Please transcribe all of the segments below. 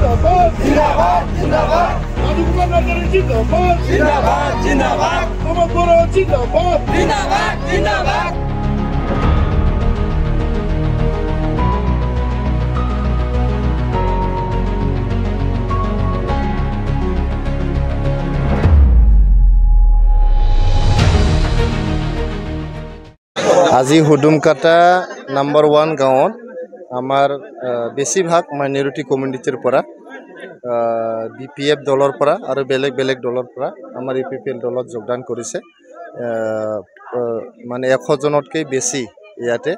জিন্দাবাদ জিন্দাবাদ জিন্দাবাদ মাধবকুমাৰ নাৰ্জাৰি জিন্দাবাদ জিন্দাবাদ জিন্দাবাদ প্ৰমোদ বড় জিন্দাবাদ জিন্দাবাদ জিন্দাবাদ আজি হুডুমকাটা নাম্বাৰ 1 গাঁৱত আমাৰ বেছিভাগ মাইনৰিটি কমিউনিটিৰ পৰা বিপিএফ দলৰ পৰা আৰু বেলেগ বেলেগ দলৰ পৰা আমাৰ ইপিপিএল দলত যোগদান কৰিছে মানে 100 জনতকৈ বেছি ইয়াতে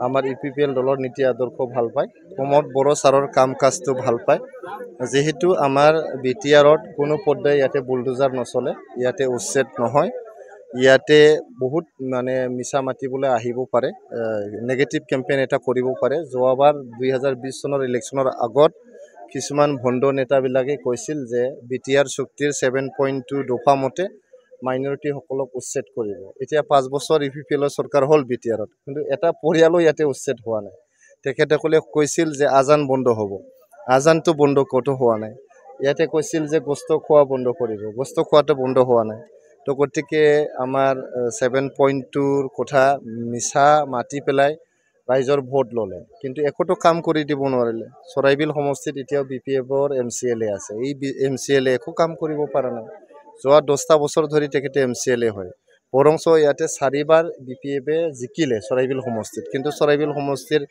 আমাৰ ইপিপিএল দলৰ নীতি আদৰ্শ ভাল পায় প্ৰমোদ বড়ো ছাৰৰ কাম কাজটো ভাল পায় যেহেতু আমাৰ বিটিআৰত কোনো পৰ্যায়ে ইয়াতে বুলডোজাৰ নচলে ইয়াতে উচ্ছেদ নহয় ইয়াতে বহুত মানে মিছা মাতিবলৈ আহিব পাৰে নেগেটিভ কেম্পেইন এটা কৰিব পাৰে যোৱাবাৰ 2020 চনৰ ইলেকশ্যনৰ আগত কিছুমান ভণ্ড নেতাবিলাকে কৈছিল যে বিটিআৰ চুক্তিৰ 7.2 দফা মতে মাইনৰিটি সকলক উচ্ছেদ কৰিব এতিয়া 5 বছৰ ইপিপিএলৰ চৰকাৰ হ'ল বিটিআৰত কিন্তু এটা পৰিয়ালো ইয়াতে উচ্ছেদ হোৱা নাই তেখেতসকলে কৈছিল যে আজান বন্ধ হ'ব আজানটো বন্ধ কতো হোৱা নাই ইয়াতে কৈছিল যে গোস্ত খোৱা বন্ধ কৰিব গোস্ত খোৱাটো বন্ধ হোৱা নাই তো গতিকে আমাৰ 7.2ৰ কথা মিছা মাতি পেলাই ৰাইজৰ ভোট ল'লে কিন্তু একোটো কাম কৰি দিব নোৱাৰিলে চৰাইবিল সমষ্টিত এতিয়াও বিপিএফৰ এমচিএলএ আছে এই এমচিএলএ একো কাম কৰিব পৰা নাই যোৱা 10টা বছৰ ধৰি তেখেতে এমচিএলএ হয় বৰংচ ইয়াতে 4বাৰ বিপিএফে জিকিলে চৰাইবিল সমষ্টিত কিন্তু চৰাইবিল সমষ্টিৰ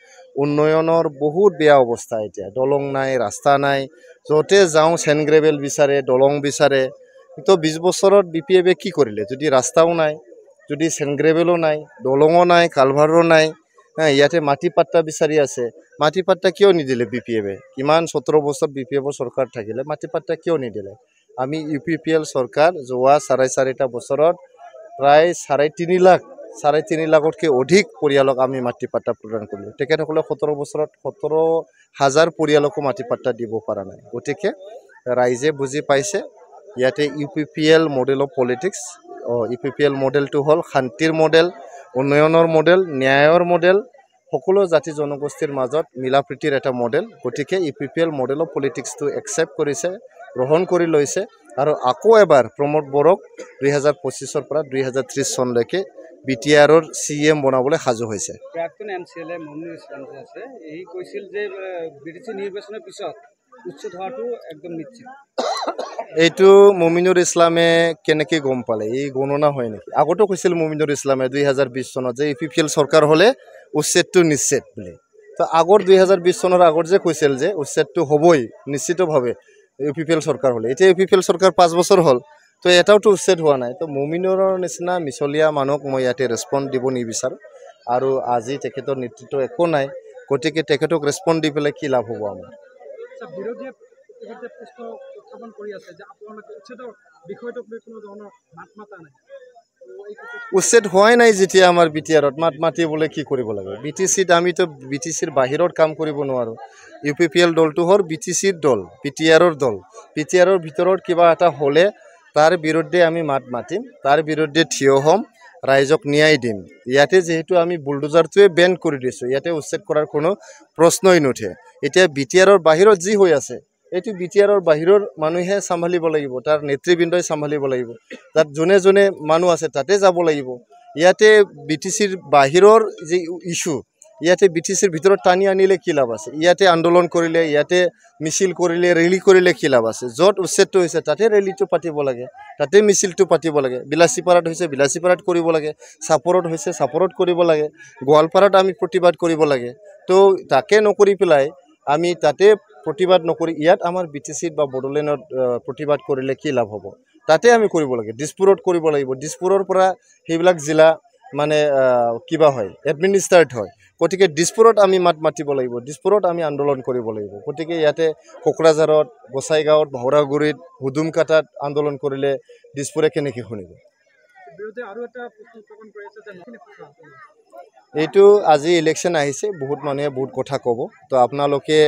উন্নয়নৰ বহুত বেয়া অৱস্থা এতিয়া দলং নাই ৰাস্তা নাই য'তে যাওঁ চেনগ্ৰেভেল বিচাৰে দলং বিচাৰে তো 20 বছৰত বিপিএফে কি কৰিলে যদি ৰাস্তাও নাই যদি চেনগ্ৰেভেলো নাই দলঙো নাই কালভাৰো নাই ইয়াতে মাটি পাট্টা বিচাৰি আছে মাটি পাট্টা কিয় নিদিলে বিপিএফে কিমান 17 বছৰ বিপিএফৰ চৰকাৰ থাকিলে মাটি পাট্টা কিয় নিদিলে আমি ইউপিপিএল চৰকাৰ যোৱা 4.5টা বছৰত প্ৰায় 3.5 লাখতকৈ অধিক পৰিয়ালক আমি মাটি পাট্টা প্ৰদান কৰিলোঁ তেখেতসকলে 17 বছৰত 17,000 পৰিয়ালকো মাটি পাট্টা দিব পৰা নাই গতিকে ৰাইজে বুজি পাইছে ইয়াতে UPPL model of politics UPPL মডেলটো হ'ল শান্তিৰ মডেল উন্নয়নৰ মডেল ন্যায়ৰ মডেল সকলো জাতি জনগোষ্ঠীৰ মাজত মিলাপ্ৰীতিৰ এটা মডেল গতিকে ইউপিপিএল মডেল অফ পলিটিক্সটো একচেপ্ট কৰিছে গ্ৰহণ কৰি লৈছে আৰু আকৌ এবাৰ প্ৰমোদ বড়োক 2025ৰ পৰা 2030 চনলৈকে বিটিআৰৰ চিএম বনাবলৈ সাজু হৈছে প্ৰাক্তন এমচিএলএ মমিনুৰ ইছলাম আছে এই কৈছিল যে বিটিচি নিৰ্বাচনৰ পিছত উচ্ছেদ হোৱাটো একদম নিশ্চিত এইটো মমিনুৰ ইছলামে কেনেকৈ গম পালে এই গণনা হয় নেকি আগতো কৈছিল মমিনুৰ ইছলামে 2020 চনত যে ইপিপিএল চৰকাৰ হ'লে উচ্ছেদটো নিশ্চিত বুলি তো আগৰ 2020 চনৰ আগত যে কৈছিল যে উচ্ছেদটো হ'বই নিশ্চিতভাৱে ইপিপিএল চৰকাৰ হ'লে এতিয়া ইপিপিএল চৰকাৰ 5 বছৰ হ'ল তো এটাওতো উচ্ছেদ হোৱা নাই তো মমিনুৰৰ নিচিনা মিছলীয়া মানুহক মই ইয়াতে ৰেছপন্ড দিব নিবিচাৰোঁ আৰু আজি তেখেতৰ নেতৃত্ব একো নাই গতিকে তেখেতক ৰেছপন্ড দি পেলাই কি লাভ হ'ব আমাৰ বিৰোধীয়ে প্ৰশ্ন উত্থাপন কৰি আছে যে আপোনালোকে উচ্ছেদৰ বিষয়টোক লৈ কোনো ধৰণৰ মাত মাতা নাই উচ্ছেদ হোৱাই নাই যেতিয়া আমাৰ বিটিআৰত মাত মাতিবলৈ কি কৰিব লাগে বিটিচিত আমিতো বিটিচিৰ বাহিৰত কাম কৰিব নোৱাৰোঁ ইউপিপিএল দলটো হ'ল বিটিচিৰ দল বিটিআৰৰ দল বিটিআৰৰ ভিতৰত কিবা এটা হ'লে তাৰ বিৰুদ্ধে আমি মাত মাতিম তাৰ বিৰুদ্ধে থিয় হ'ম ৰাইজক ন্যায় দিম ইয়াতে যেহেতু আমি বুলডোজাৰটোৱে বেন কৰি দিছোঁ ইয়াতে উচ্ছেদ কৰাৰ কোনো প্ৰশ্নই নুঠে এতিয়া বিটিআৰৰ বাহিৰত যি হৈ আছে এইটো বিটিআৰৰ বাহিৰৰ মানুহে চম্ভালিব লাগিব তাৰ নেতৃবৃন্দই চম্ভালিব লাগিব তাত যোনে যোনে মানুহ আছে তাতে যাব লাগিব ইয়াতে বিটিচিৰ বাহিৰৰ যি ইস্যু ইয়াতে বিটিচিৰ ভিতৰত টানি আনিলে কি লাভ আছে ইয়াতে আন্দোলন কৰিলে ইয়াতে মিছিল কৰিলে ৰেলী কৰিলে কি লাভ আছে য'ত উচ্ছেদটো হৈছে তাতে ৰেলীটো পাতিব লাগে তাতে মিছিলটো পাতিব লাগে বিলাসীপাৰাত হৈছে বিলাসীপাৰাত কৰিব লাগে চাপৰত হৈছে চাপৰত কৰিব লাগে গোৱালপাৰাত আমি প্ৰতিবাদ কৰিব লাগে তো তাকে নকৰি পেলাই আমি তাতে প্ৰতিবাদ নকৰি ইয়াত আমাৰ বিটিচিত বা বড়োলেণ্ডত প্ৰতিবাদ কৰিলে কি লাভ হ'ব তাতে আমি কৰিব লাগে দিছপুৰত কৰিব লাগিব দিছপুৰৰ পৰা সেইবিলাক জিলা মানে কিবা হয় এডমিনিষ্ট্ৰেট হয় গতিকে দিছপুৰত আমি মাত মাতিব লাগিব দিছপুৰত আমি আন্দোলন কৰিব লাগিব গতিকে ইয়াতে কোকৰাঝাৰত গোসাইগাঁৱত ভাওৰাগুৰিত হুডুমকাটাত আন্দোলন কৰিলে দিছপুৰে কেনেকৈ শুনিব এইটো আজি ইলেকশ্যন আহিছে বহুত মানুহে বহুত কথা ক'ব তো আপোনালোকে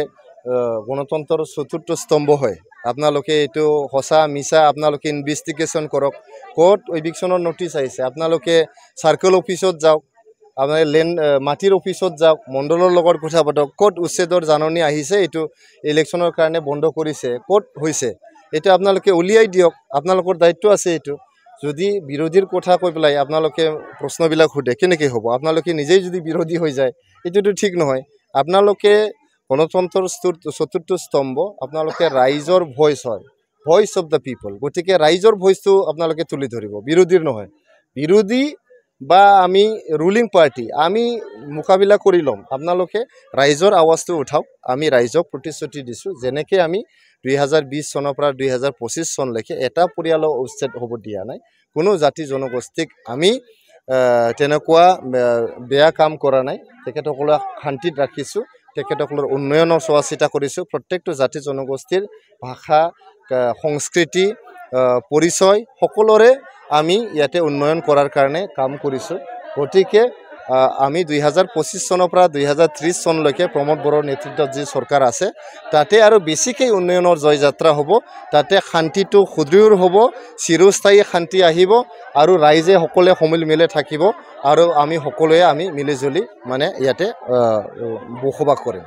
গণতন্ত্ৰৰ চতুৰ্থ স্তম্ভ হয় আপোনালোকে এইটো সঁচা মিছা আপোনালোকে ইনভেষ্টিগেশ্যন কৰক ক'ত এভিকশ্যনৰ নটিচ আহিছে আপোনালোকে চাৰ্কেল অফিচত যাওক আপোনাৰ লেণ্ড মাটিৰ অফিচত যাওক, মণ্ডলৰ লগত কথা পাতক, ক'ত উচ্ছেদৰ জাননী আহিছে, এইটো ইলেকশ্যনৰ কাৰণে বন্ধ কৰিছে, ক'ত হৈছে এইটো আপোনালোকে উলিয়াই দিয়ক, আপোনালোকৰ দায়িত্ব আছে এইটো। যদি বিৰোধীৰ কথা কৈ পেলাই আপোনালোকে প্ৰশ্নবিলাক সোধে কেনেকৈ হ'ব? আপোনালোকে নিজেই যদি বিৰোধী হৈ যায় এইটোতো ঠিক নহয়। আপোনালোকে গণতন্ত্ৰৰ চতুৰ্থ স্তম্ভ, আপোনালোকে ৰাইজৰ ভইচ হয়, ভইচ অফ দ্য পিপল। গতিকে ৰাইজৰ ভইচটো আপোনালোকে তুলি ধৰিব, বিৰোধীৰ নহয়। বিৰোধী বা আমি ৰুলিং পাৰ্টি আমি মোকাবিলা কৰি ল'ম, আপোনালোকে ৰাইজৰ আৱাজটো উঠাওক। আমি ৰাইজক প্ৰতিশ্ৰুতি দিছোঁ, যেনেকৈ আমি 2020 চনৰ পৰা 2025 চনলৈকে এটা পৰিয়ালৰ উচ্ছেদ হ'ব দিয়া নাই, কোনো জাতি জনগোষ্ঠীক আমি তেনেকুৱা বেয়া কাম কৰা নাই। তেখেতসকলক শান্তিত ৰাখিছোঁ, তেখেতসকলৰ উন্নয়নৰ চোৱা চিতা কৰিছোঁ। প্ৰত্যেকটো জাতি জনগোষ্ঠীৰ ভাষা, সংস্কৃতি, পৰিচয় সকলোৰে আমি ইয়াতে উন্নয়ন কৰাৰ কাৰণে কাম কৰিছোঁ। গতিকে আমি 2025 চনৰ পৰা 2030 চনলৈকে প্ৰমোদ বড়োৰ নেতৃত্বত যি চৰকাৰ আছে তাতে আৰু বেছিকৈ উন্নয়নৰ জয়যাত্ৰা হ'ব, তাতে শান্তিটো সুদৃঢ় হ'ব, চিৰস্থায়ী শান্তি আহিব আৰু ৰাইজে সকলোৱে সমিল মিলে থাকিব আৰু আমি সকলোৱে মিলিজুলি মানে ইয়াতে বসবাস কৰিম।